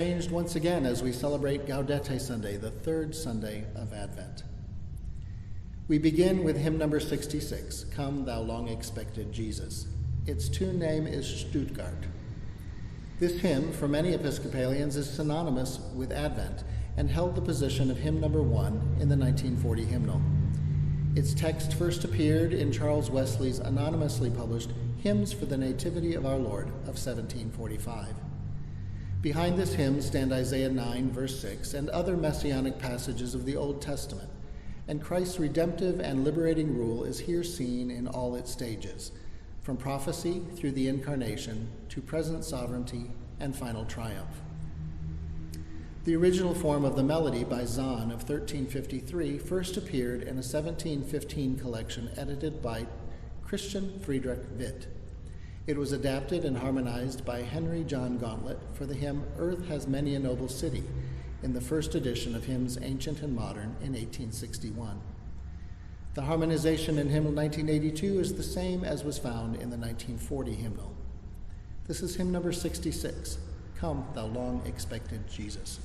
Changed once again as we celebrate Gaudete Sunday, the third Sunday of Advent. We begin with hymn number 66, Come Thou Long Expected Jesus. Its tune name is Stuttgart. This hymn, for many Episcopalians, is synonymous with Advent and held the position of hymn number 1 in the 1940 hymnal. Its text first appeared in Charles Wesley's anonymously published Hymns for the Nativity of Our Lord of 1745. Behind this hymn stand Isaiah 9, verse 6, and other messianic passages of the Old Testament, and Christ's redemptive and liberating rule is here seen in all its stages, from prophecy through the incarnation to present sovereignty and final triumph. The original form of the melody by Zahn of 1353 first appeared in a 1715 collection edited by Christian Friedrich Witt. It was adapted and harmonized by Henry John Gauntlet for the hymn Earth Has Many a Noble City in the first edition of Hymns Ancient and Modern in 1861. The harmonization in hymnal 1982 is the same as was found in the 1940 hymnal. This is hymn number 66, Come Thou Long Expected Jesus.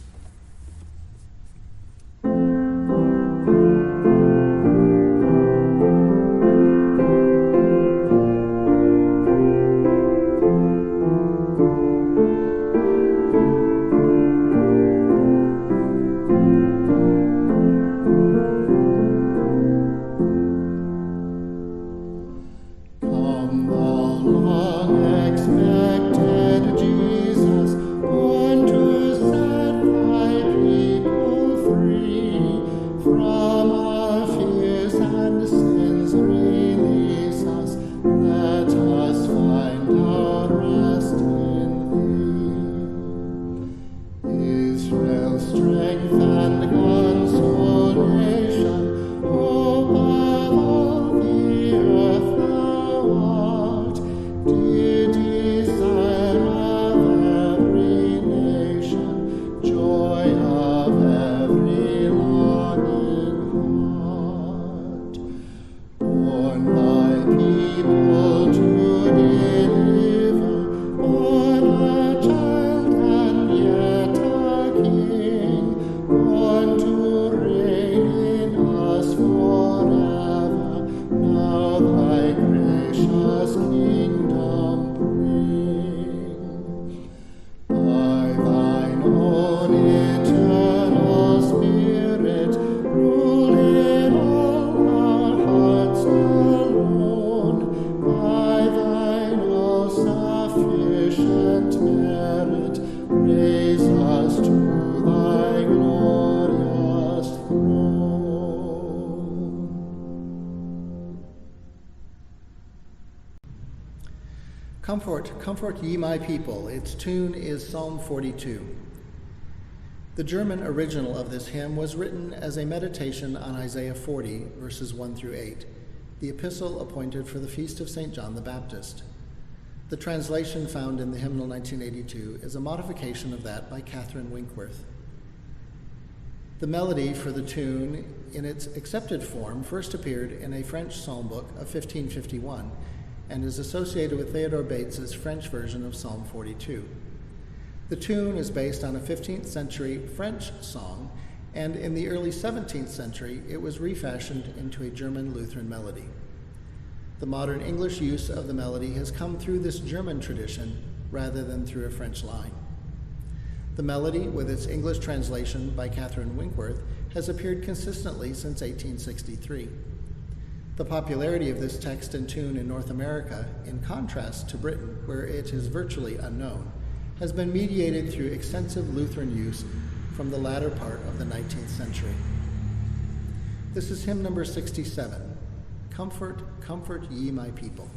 Comfort ye my people. Its tune is Psalm 42. The German original of this hymn was written as a meditation on Isaiah 40, verses 1 through 8, the epistle appointed for the feast of St. John the Baptist. The translation found in the hymnal 1982 is a modification of that by Catherine Winkworth. The melody for the tune, in its accepted form, first appeared in a French psalm book of 1551, and is associated with Theodore Bates's French version of Psalm 42. The tune is based on a 15th century French song, and in the early 17th century it was refashioned into a German Lutheran melody. The modern English use of the melody has come through this German tradition rather than through a French line. The melody, with its English translation by Catherine Winkworth, has appeared consistently since 1863. The popularity of this text and tune in North America, in contrast to Britain, where it is virtually unknown, has been mediated through extensive Lutheran use from the latter part of the 19th century. This is hymn number 67, Comfort, Comfort Ye My People.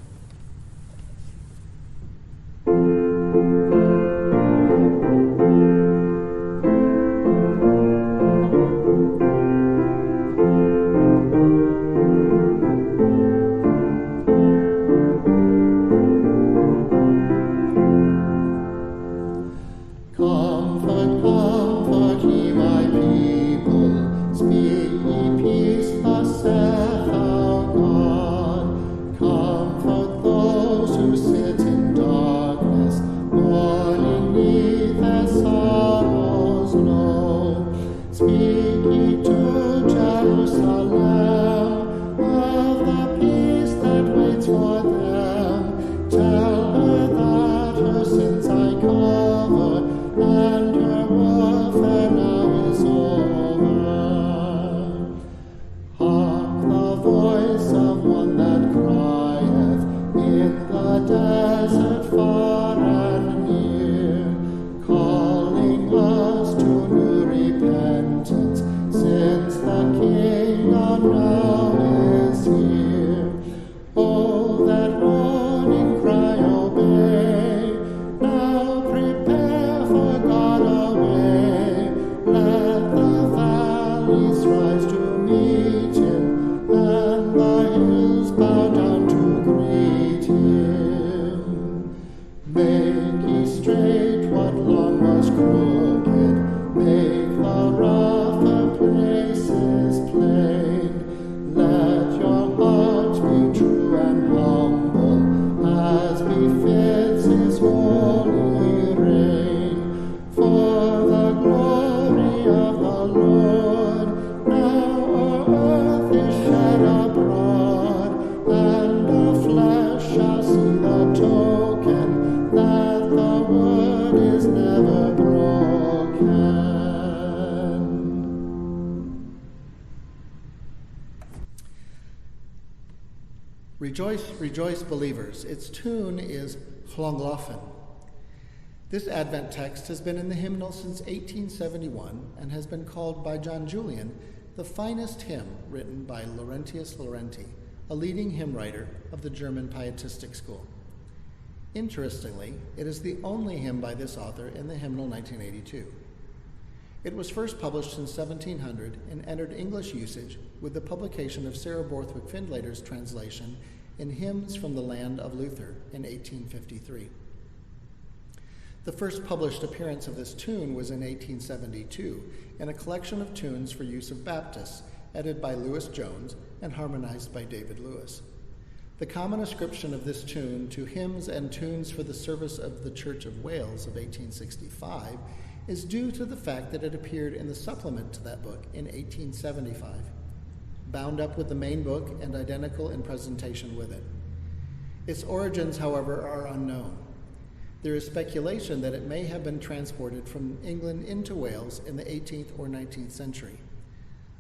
Speak ye peace, thus saith our God. Comfort Speak ye to Jerusalem of the peace that waits for them. Tell her that her sins I cover, and her warfare now is over. Hark the voice of one that crieth in the desert far and near, calling us to new repentance, since the kingdom now is here. Oh, that warning cry obey, now prepare for God away. Let the valleys rise to meet him, and the hills bow down to greet him. Make ye straight what long was crooked, make the rougher places plain. Let your hearts be true and humble, as befits his holy reign. For the glory of the Lord now o'er earth is shed abroad, and all flesh shall see the token that the word is never broken. Rejoice, rejoice, believers. Its tune is Llangollen. This Advent text has been in the hymnal since 1871 and has been called by John Julian the finest hymn written by Laurentius Laurenti, a leading hymn writer of the German Pietistic school. Interestingly, it is the only hymn by this author in the hymnal 1982. It was first published in 1700 and entered English usage with the publication of Sarah Borthwick Findlater's translation in Hymns from the Land of Luther in 1853. The first published appearance of this tune was in 1872 in a collection of tunes for use of Baptists, edited by Lewis Jones and harmonized by David Lewis. The common ascription of this tune to Hymns and Tunes for the Service of the Church of Wales of 1865 is due to the fact that it appeared in the supplement to that book in 1875, bound up with the main book and identical in presentation with it. Its origins, however, are unknown. There is speculation that it may have been transported from England into Wales in the 18th or 19th century.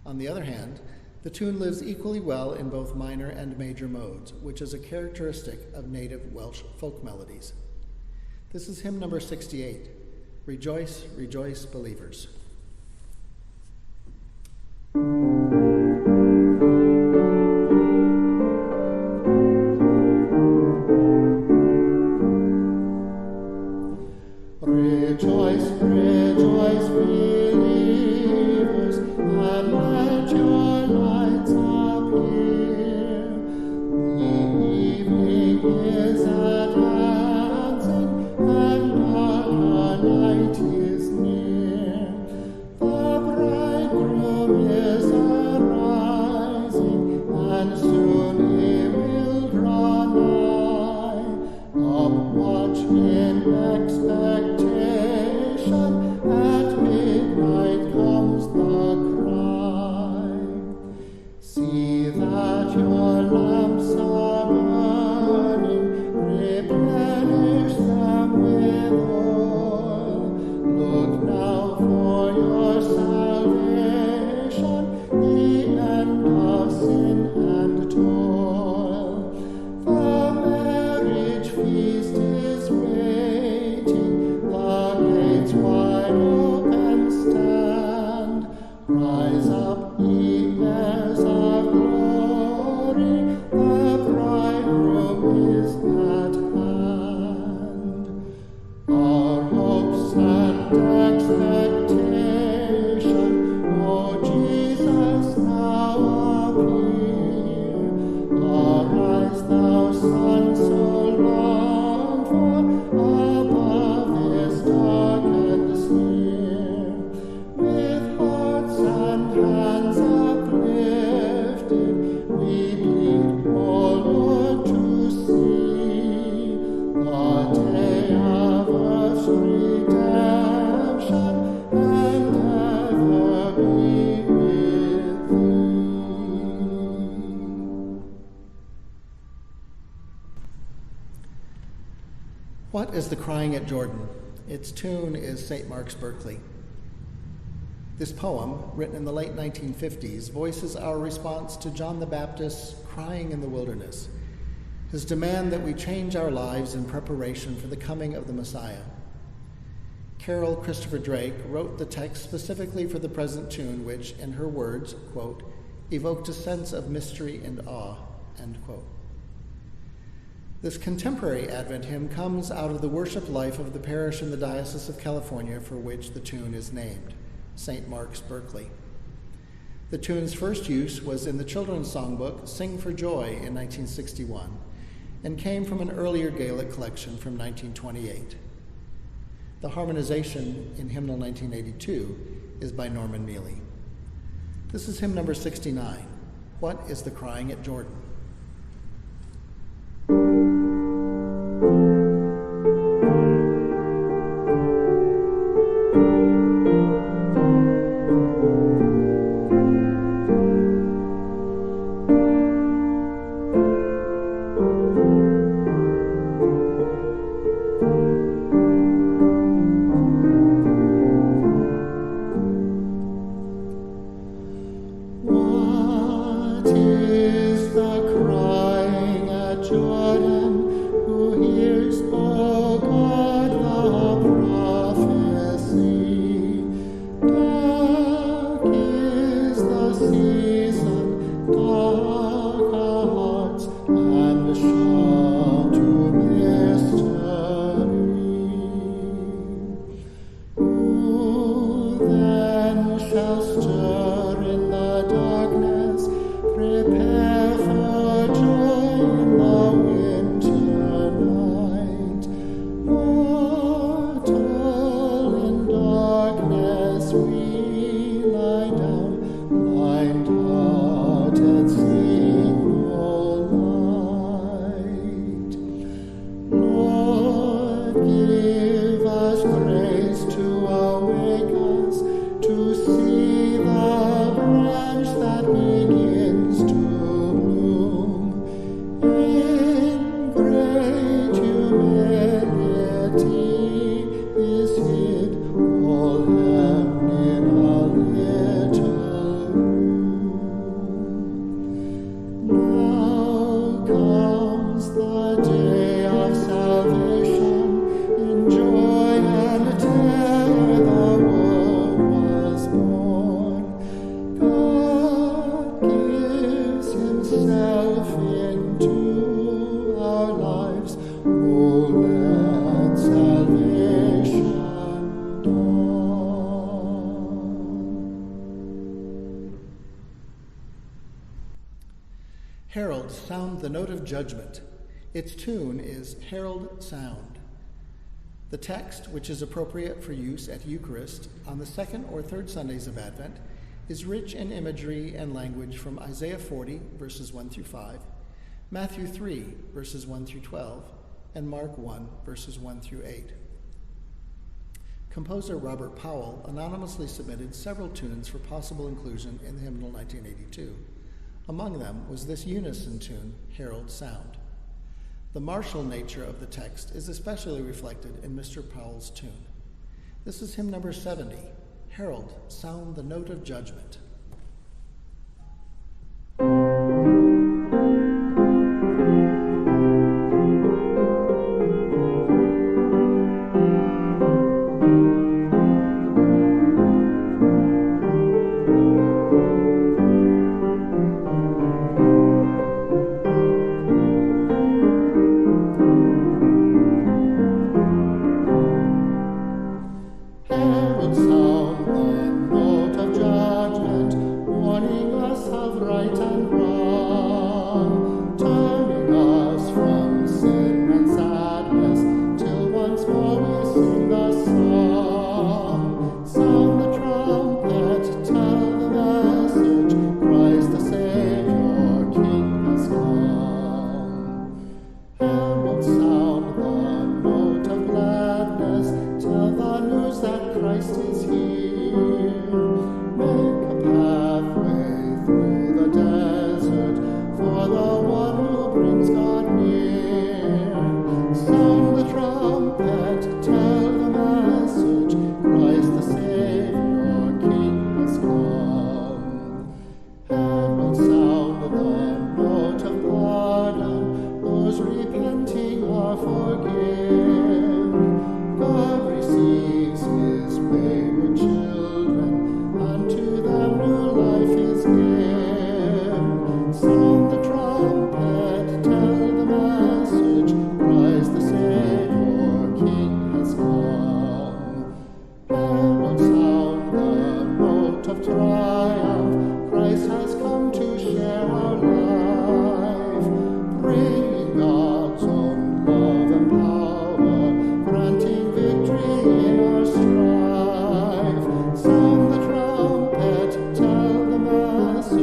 On the other hand, the tune lives equally well in both minor and major modes, which is a characteristic of native Welsh folk melodies. This is hymn number 68, Rejoice, Rejoice, Believers. Rejoice, rejoice, believers, and let your lights appear. The evening is at hand, and darker night is near. The bridegroom is arising, and soon he will draw nigh. Watch in expectation, at midnight comes the cry. See that your lamps are burning, replenish them with oil. Look now for your salvation, the end of sin and toil. The marriage feast is waiting, the gates wide open stand. Rise up, ye heirs of glory, the bridegroom is at hand. Our hopes and expectation, O Jesus, now appear. Arise, thou Son so longed for, above this darkened sphere. With hearts and hands uplifted, we plead, O Lord, to see the day of earth's redemption is the Crying at Jordan. Its tune is St. Mark's Berkeley. This poem, written in the late 1950s, voices our response to John the Baptist's crying in the wilderness, his demand that we change our lives in preparation for the coming of the Messiah. Carol Christopher Drake wrote the text specifically for the present tune, which, in her words, quote, evoked a sense of mystery and awe, end quote. This contemporary Advent hymn comes out of the worship life of the parish in the Diocese of California for which the tune is named, St. Mark's Berkeley. The tune's first use was in the children's songbook Sing for Joy in 1961 and came from an earlier Gaelic collection from 1928. The harmonization in Hymnal 1982 is by Norman Mealy. This is hymn number 69, What is the Crying at Jordan? Herald, sound the note of judgment. Its tune is Herald Sound. The text, which is appropriate for use at Eucharist on the second or third Sundays of Advent, is rich in imagery and language from Isaiah 40, verses 1 through 5, Matthew 3, verses 1 through 12, and Mark 1, verses 1 through 8. Composer Robert Powell anonymously submitted several tunes for possible inclusion in the Hymnal 1982. Among them was this unison tune, Herald Sound. The martial nature of the text is especially reflected in Mr. Powell's tune. This is hymn number 70, Herald, sound the note of judgment. Herald, sound the note of judgment.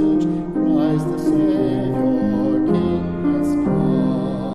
refuge